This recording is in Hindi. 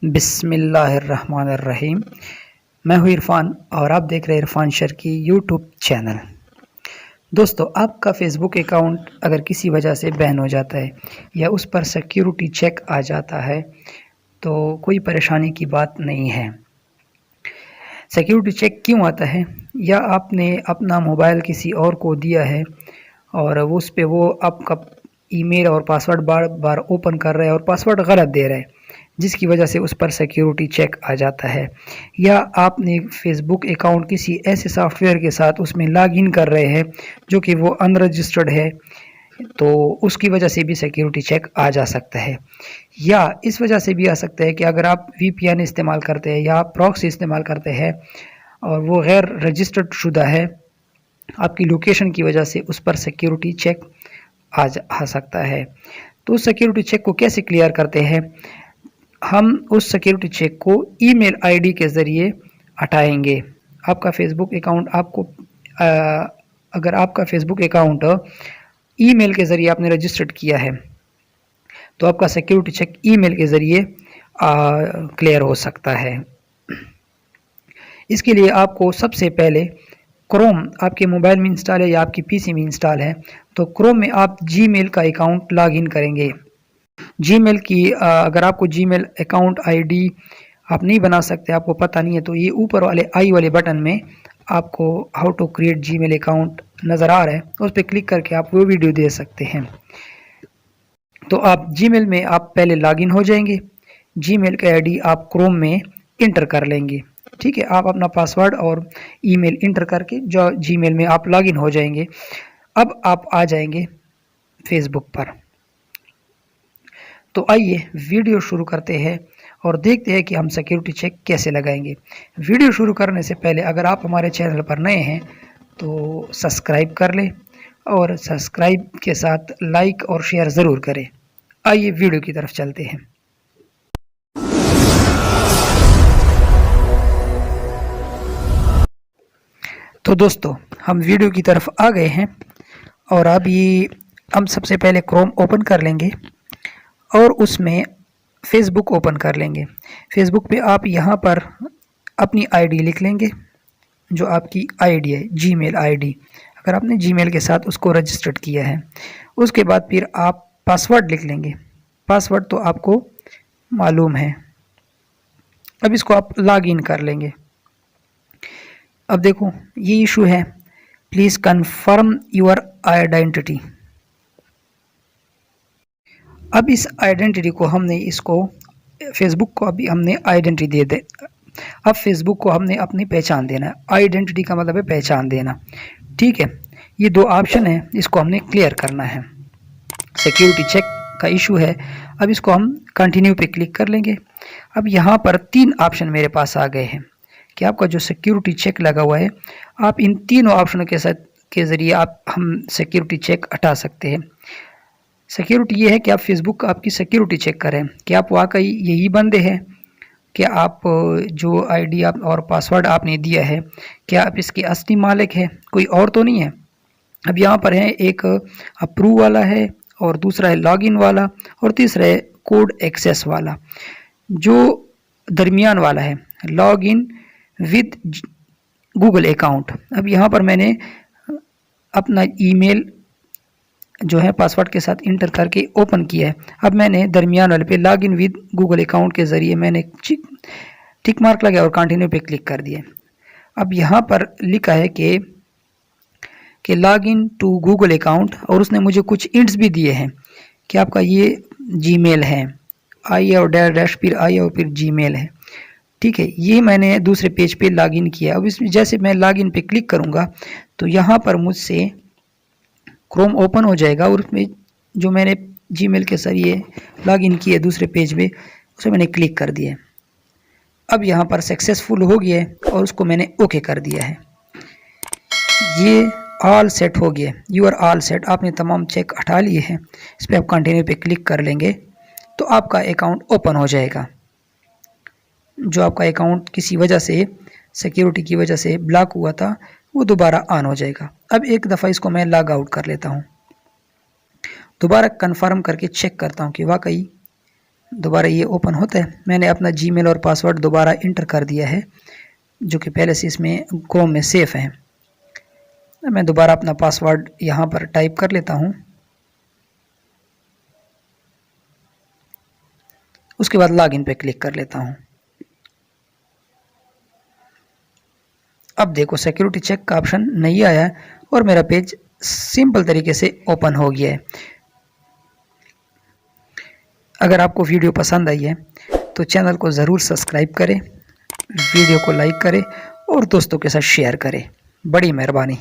बिस्मिल्लाहिर्रहमानिर्रहीम। मैं हूँ इरफान और आप देख रहे हैं इरफान शर की यूट्यूब चैनल। दोस्तों, आपका फेसबुक अकाउंट अगर किसी वजह से बैन हो जाता है या उस पर सिक्योरिटी चेक आ जाता है तो कोई परेशानी की बात नहीं है। सिक्योरिटी चेक क्यों आता है? या आपने अपना मोबाइल किसी और को दिया है और उस पे वो आपका ईमेल और पासवर्ड बार बार ओपन कर रहा है और पासवर्ड गलत दे रहा है, जिसकी वजह से उस पर सिक्योरिटी चेक आ जाता है। या आपने फेसबुक अकाउंट किसी ऐसे सॉफ्टवेयर के साथ उसमें लॉगिन कर रहे हैं जो कि वो अनरजिस्टर्ड है, तो उसकी वजह से भी सिक्योरिटी चेक आ जा सकता है। या इस वजह से भी आ सकता है कि अगर आप वीपीएन इस्तेमाल करते हैं या आप प्रॉक्सी इस्तेमाल करते हैं और वो गैर रजिस्टर्ड शुदा है, आपकी लोकेशन की वजह से उस पर सिक्योरिटी चेक आ सकता है। तो उस सिक्योरिटी चेक को कैसे क्लियर करते हैं? हम उस सिक्योरिटी चेक को ईमेल आईडी के ज़रिए हटाएंगे। आपका फेसबुक अकाउंट अगर आपका फेसबुक अकाउंट ईमेल के ज़रिए आपने रजिस्टर्ड किया है तो आपका सिक्योरिटी चेक ईमेल के ज़रिए क्लियर हो सकता है। इसके लिए आपको सबसे पहले क्रोम आपके मोबाइल में इंस्टॉल है या आपकी पीसी में इंस्टॉल है, तो क्रोम में आप जीमेल का अकाउंट लॉगिन करेंगे। जीमेल की अगर आपको जीमेल अकाउंट आईडी आप नहीं बना सकते, आपको पता नहीं है, तो ये ऊपर वाले आई वाले बटन में आपको how to create Gmail account नज़र आ रहा है, उस पर क्लिक करके आप वो वीडियो दे सकते हैं। तो आप जीमेल में आप पहले लॉगिन हो जाएंगे। जीमेल का आईडी आप क्रोम में इंटर कर लेंगे। ठीक है, आप अपना पासवर्ड और ईमेल इंटर करके जो जीमेल में आप लॉगिन हो जाएंगे। अब आप आ जाएंगे फेसबुक पर। तो आइए वीडियो शुरू करते हैं और देखते हैं कि हम सिक्योरिटी चेक कैसे लगाएंगे। वीडियो शुरू करने से पहले अगर आप हमारे चैनल पर नए हैं तो सब्सक्राइब कर लें और सब्सक्राइब के साथ लाइक और शेयर ज़रूर करें। आइए वीडियो की तरफ चलते हैं। तो दोस्तों, हम वीडियो की तरफ आ गए हैं और अब ये हम सबसे पहले क्रोम ओपन कर लेंगे और उसमें फेसबुक ओपन कर लेंगे। फेसबुक पे आप यहाँ पर अपनी आईडी लिख लेंगे, जो आपकी आईडी है जीमेल आईडी, अगर आपने जीमेल के साथ उसको रजिस्टर्ड किया है। उसके बाद फिर आप पासवर्ड लिख लेंगे। पासवर्ड तो आपको मालूम है। अब इसको आप लॉग इन कर लेंगे। अब देखो ये इशू है, प्लीज़ कन्फर्म योर आइडेंटिटी। अब इस आइडेंटिटी को हमने फेसबुक को अभी हमने आइडेंटिटी दे दे। अब फेसबुक को हमने अपनी पहचान देना है। आइडेंटिटी का मतलब है पहचान देना। ठीक है, ये दो ऑप्शन है, इसको हमने क्लियर करना है। सिक्योरिटी चेक का इशू है। अब इसको हम कंटिन्यू पे क्लिक कर लेंगे। अब यहाँ पर 3 ऑप्शन मेरे पास आ गए हैं कि आपका जो सिक्योरिटी चेक लगा हुआ है, आप इन तीनों ऑप्शनों के ज़रिए हम सिक्योरिटी चेक हटा सकते हैं। सिक्योरिटी ये है कि आप फेसबुक आपकी सिक्योरिटी चेक करें कि आप वाकई यही बंदे हैं, कि आप जो आईडी आप और पासवर्ड आपने दिया है क्या आप इसके असली मालिक हैं, कोई और तो नहीं है। अब यहाँ पर है एक अप्रूव वाला है और दूसरा है लॉगिन वाला और तीसरा है कोड एक्सेस वाला। जो दरमियान वाला है लॉगिन विद गूगल अकाउंट, अब यहाँ पर मैंने अपना ईमेल जो है पासवर्ड के साथ इंटर करके ओपन किया है। अब मैंने दरमियान वाले पे लॉगिन विद गूगल अकाउंट के ज़रिए मैंने टिक मार्क लगाया और कंटिन्यू पे क्लिक कर दिया। अब यहाँ पर लिखा है कि लॉगिन टू गूगल अकाउंट, और उसने मुझे कुछ इंट्स भी दिए हैं कि आपका ये जीमेल है, आई और डैश फिर आई और फिर जीमेल है। ठीक है, ये मैंने दूसरे पेज पे लॉगिन किया। अब इसमें जैसे मैं लॉगिन पे क्लिक करूँगा तो यहाँ पर मुझसे क्रोम ओपन हो जाएगा और उसमें जो मैंने जीमेल के ज़रिए लॉगिन किया दूसरे पेज पे उसे मैंने क्लिक कर दिया। अब यहाँ पर सक्सेसफुल हो गया है और उसको मैंने ओके कर दिया है। ये ऑल सेट हो गया, यू आर ऑल सेट। आपने तमाम चेक हटा लिए हैं। इस पर आप कंटिन्यू पे क्लिक कर लेंगे तो आपका अकाउंट ओपन हो जाएगा। जो आपका अकाउंट किसी वजह से सिक्योरिटी की वजह से ब्लॉक हुआ था वो दोबारा ऑन हो जाएगा। अब एक दफ़ा इसको मैं लॉग आउट कर लेता हूँ, दोबारा कंफर्म करके चेक करता हूँ कि वाकई दोबारा ये ओपन होता है। मैंने अपना जीमेल और पासवर्ड दोबारा इंटर कर दिया है, जो कि पहले से इसमें क्रोम में सेफ है। मैं दोबारा अपना पासवर्ड यहाँ पर टाइप कर लेता हूँ। उसके बाद लॉगिन पे क्लिक कर लेता हूँ। अब देखो सिक्योरिटी चेक का ऑप्शन नहीं आया है और मेरा पेज सिंपल तरीके से ओपन हो गया है। अगर आपको वीडियो पसंद आई है तो चैनल को ज़रूर सब्सक्राइब करें, वीडियो को लाइक करें और दोस्तों के साथ शेयर करें। बड़ी मेहरबानी।